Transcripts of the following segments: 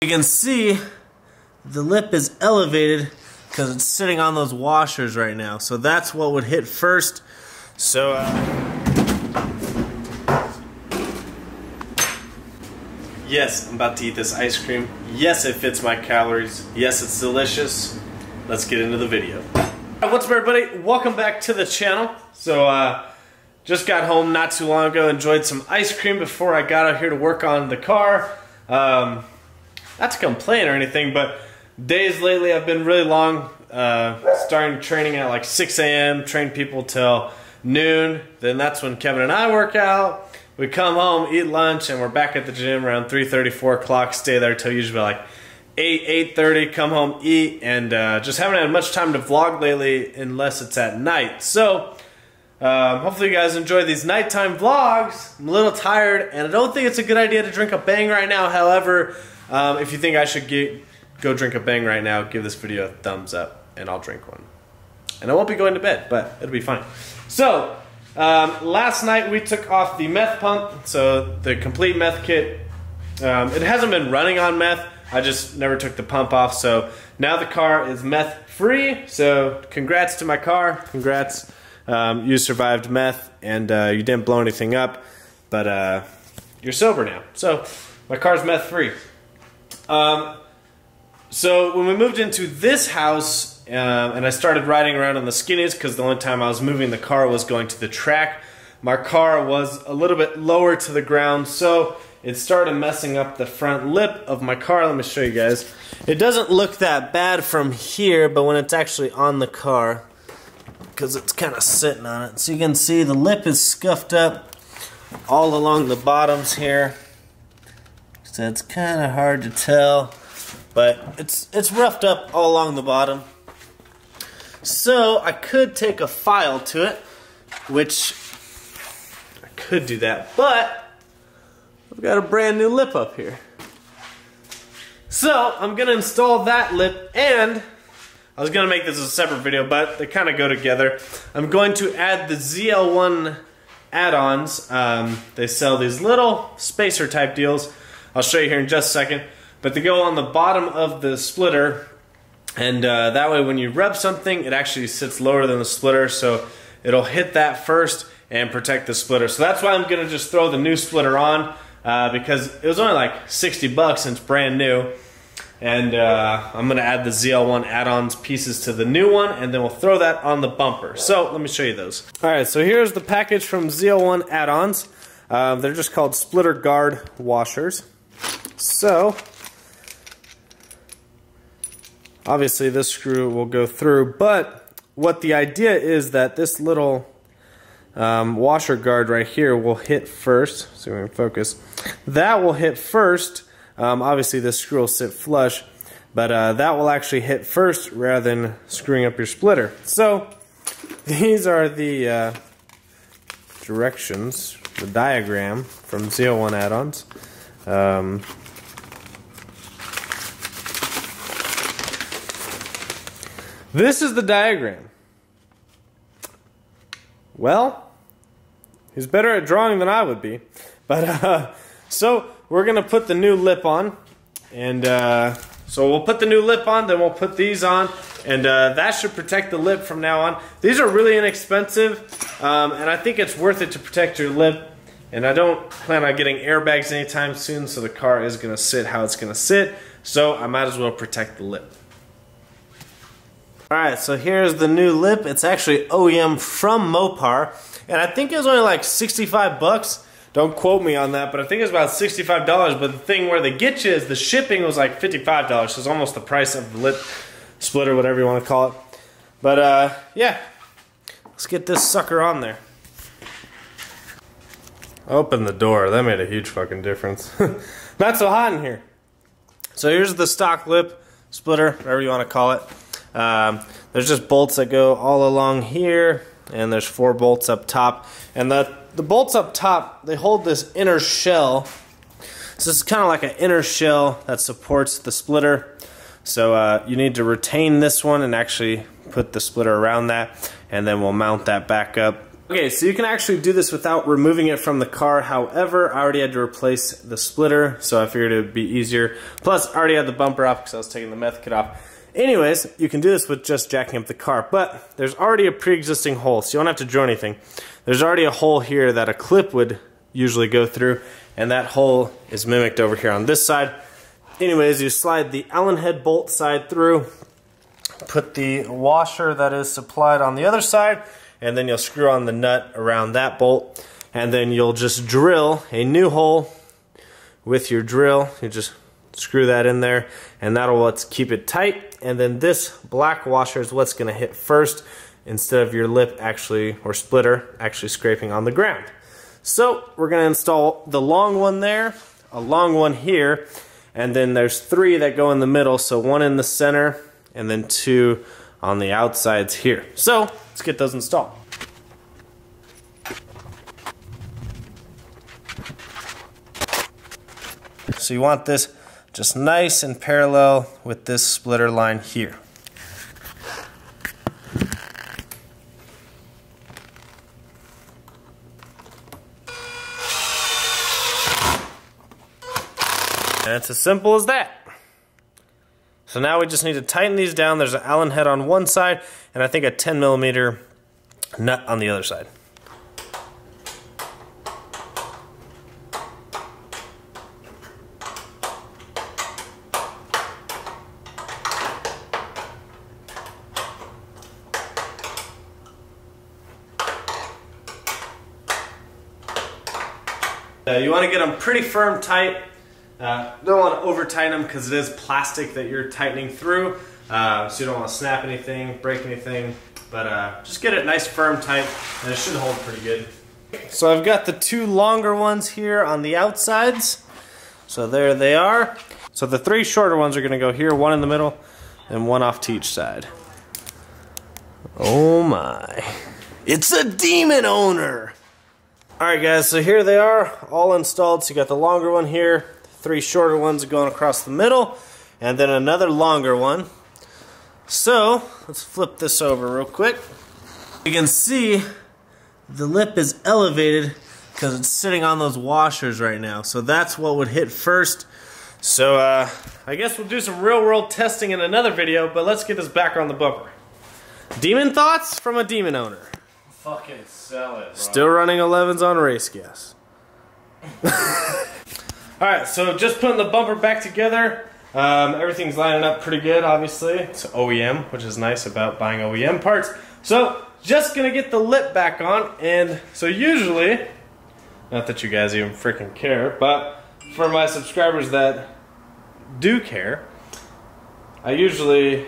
You can see the lip is elevated because it's sitting on those washers right now. So that's what would hit first. So yes, I'm about to eat this ice cream. Yes, it fits my calories. Yes, it's delicious. Let's get into the video. What's up, everybody? Welcome back to the channel. So just got home not too long ago, enjoyed some ice cream before I got out here to work on the car. Not to complain or anything, but days lately have been really long. Starting training at like 6 a.m., train people till noon. Then that's when Kevin and I work out. We come home, eat lunch, and we're back at the gym around 3:30, 4 o'clock. Stay there till usually like 8, 8:30, come home, eat, and just haven't had much time to vlog lately unless it's at night. So hopefully you guys enjoy these nighttime vlogs. I'm a little tired, and I don't think it's a good idea to drink a Bang right now. However, if you think I should go drink a Bang right now, give this video a thumbs up, and I'll drink one. And I won't be going to bed, but it'll be fine. So, last night we took off the meth pump, so the complete meth kit. It hasn't been running on meth, I just never took the pump off, so now the car is meth free. So congrats to my car, congrats. You survived meth and you didn't blow anything up, but you're sober now. So my car's meth free. So when we moved into this house and I started riding around on the skinnies, because the only time I was moving the car was going to the track, my car was a little bit lower to the ground, so it started messing up the front lip of my car. Let me show you guys. It doesn't look that bad from here, but when it's actually on the car, because it's kind of sitting on it, so you can see the lip is scuffed up all along the bottoms here. So it's kind of hard to tell, but it's roughed up all along the bottom. So I could take a file to it, which I could do that, but I've got a brand new lip up here. So I'm gonna install that lip, and I was gonna make this a separate video, but they kind of go together. I'm going to add the ZL1 add-ons. They sell these little spacer type deals. I'll show you here in just a second. But they go on the bottom of the splitter, and that way when you rub something, it actually sits lower than the splitter, so it'll hit that first and protect the splitter. So that's why I'm gonna just throw the new splitter on, because it was only like 60 bucks and it's brand new. And I'm gonna add the ZL1 add-ons pieces to the new one, and then we'll throw that on the bumper. So let me show you those. Alright, so here's the package from ZL1 add-ons. They're just called splitter guard washers. So obviously this screw will go through, but what the idea is that this little washer guard right here will hit first, so we can focus. That will hit first. Obviously this screw will sit flush, but that will actually hit first rather than screwing up your splitter. So these are the directions, the diagram from ZL1 add-ons. This is the diagram. Well, he's better at drawing than I would be. But so we're gonna put the new lip on, and so we'll put the new lip on, then we'll put these on, and that should protect the lip from now on. These are really inexpensive, and I think it's worth it to protect your lip. And I don't plan on getting airbags anytime soon, so the car is gonna sit how it's gonna sit. So I might as well protect the lip. Alright, so here's the new lip. It's actually OEM from Mopar, and I think it was only like 65 bucks. Don't quote me on that, but I think it's about $65. But the thing where they get you is the shipping was like $55, so it's almost the price of the lip splitter, whatever you want to call it. But yeah, let's get this sucker on there. Open the door. That made a huge fucking difference. Not so hot in here. So here's the stock lip splitter, whatever you want to call it. There's just bolts that go all along here, and there's 4 bolts up top. And the bolts up top, they hold this inner shell. So this is kind of like an inner shell that supports the splitter. So you need to retain this one and actually put the splitter around that, and then we'll mount that back up Okay, so you can actually do this without removing it from the car. However, I already had to replace the splitter, so I figured it would be easier. Plus, I already had the bumper off because I was taking the meth kit off. Anyways, you can do this with just jacking up the car, but there's already a pre-existing hole, so you don't have to drill anything. There's already a hole here that a clip would usually go through, and that hole is mimicked over here on this side. Anyways, you slide the Allen head bolt side through, put the washer that is supplied on the other side, and then you'll screw on the nut around that bolt, and then you'll just drill a new hole with your drill. You just screw that in there, and that'll keep it tight. And then this black washer is what's going to hit first, instead of your lip actually, or splitter, actually scraping on the ground. So we're going to install the long one there, a long one here, and then there's 3 that go in the middle, so 1 in the center, and then 2 on the outsides here. So let's get those installed. So you want this just nice and parallel with this splitter line here. And it's as simple as that. So now we just need to tighten these down. There's an Allen head on one side, and I think a 10mm nut on the other side. You want to get them pretty firm tight. Don't want to over tighten them because it is plastic that you're tightening through, so you don't want to snap anything, break anything, but just get it nice firm tight and it should hold pretty good. So I've got the 2 longer ones here on the outsides, so there they are. So the 3 shorter ones are going to go here, 1 in the middle and 1 off to each side. Oh my, it's a demon owner! Alright guys, so here they are, all installed. So you got the longer one here, 3 shorter ones going across the middle, and then another longer one. So, let's flip this over real quick. You can see the lip is elevated because it's sitting on those washers right now. So that's what would hit first. So, I guess we'll do some real world testing in another video, but let's get this back on the bumper. Demon thoughts from a demon owner. Fucking sell it, bro. Still running 11s on race gas. Alright, so just putting the bumper back together. Everything's lining up pretty good, obviously. It's OEM, which is nice about buying OEM parts. So, just gonna get the lip back on, and so usually, not that you guys even freaking care, but for my subscribers that do care, I usually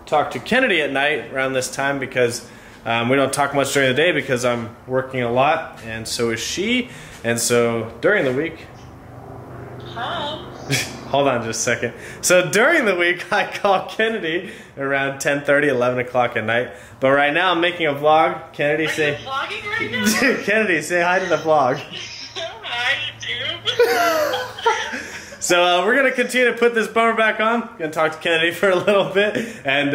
talk to Kennedy at night around this time because we don't talk much during the day because I'm working a lot, and so is she. And so during the week, hold on just a second. So during the week, I call Kennedy around 10:30, 11 o'clock at night. But right now, I'm making a vlog. Kennedy, say. Are you vlogging right now? Kennedy, say hi to the vlog. Hi, YouTube. So we're gonna continue to put this bumper back on. Gonna talk to Kennedy for a little bit, and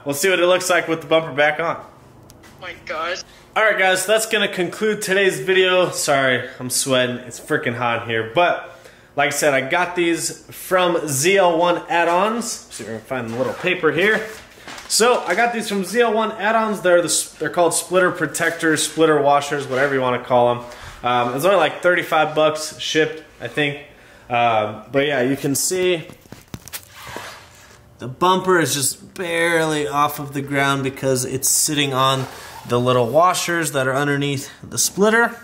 we'll see what it looks like with the bumper back on. Oh my gosh. Alright guys, so that's going to conclude today's video. Sorry, I'm sweating. It's freaking hot in here. But, like I said, I got these from ZL1 add-ons. See if we can find the little paper here. So, I got these from ZL1 add-ons. They're called splitter protectors, splitter washers, whatever you want to call them. It's only like 35 bucks shipped, I think. But yeah, you can see the bumper is just barely off of the ground because it's sitting on the little washers that are underneath the splitter.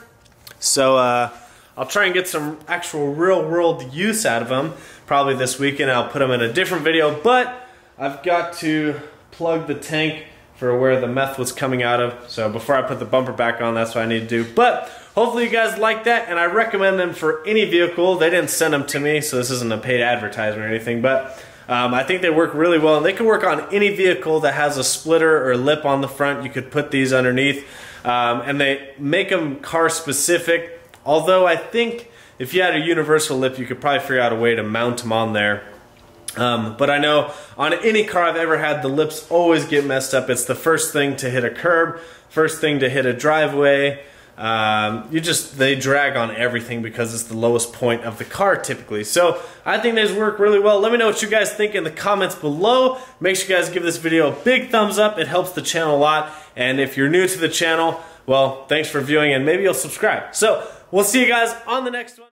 So I'll try and get some actual real world use out of them probably this weekend. I'll put them in a different video, but I've got to plug the tank for where the meth was coming out of. So before I put the bumper back on, that's what I need to do. But hopefully you guys like that, and I recommend them for any vehicle. They didn't send them to me, so this isn't a paid advertisement or anything, but I think they work really well, and they can work on any vehicle that has a splitter or lip on the front. You could put these underneath, and they make them car specific. Although I think if you had a universal lip, you could probably figure out a way to mount them on there But I know on any car I've ever had, the lips always get messed up. It's the first thing to hit a curb, first thing to hit a driveway. They drag on everything because it's the lowest point of the car typically. So I think these work really well. Let me know what you guys think in the comments below. Make sure you guys give this video a big thumbs up. It helps the channel a lot. And if you're new to the channel, well, thanks for viewing and maybe you'll subscribe. So we'll see you guys on the next one.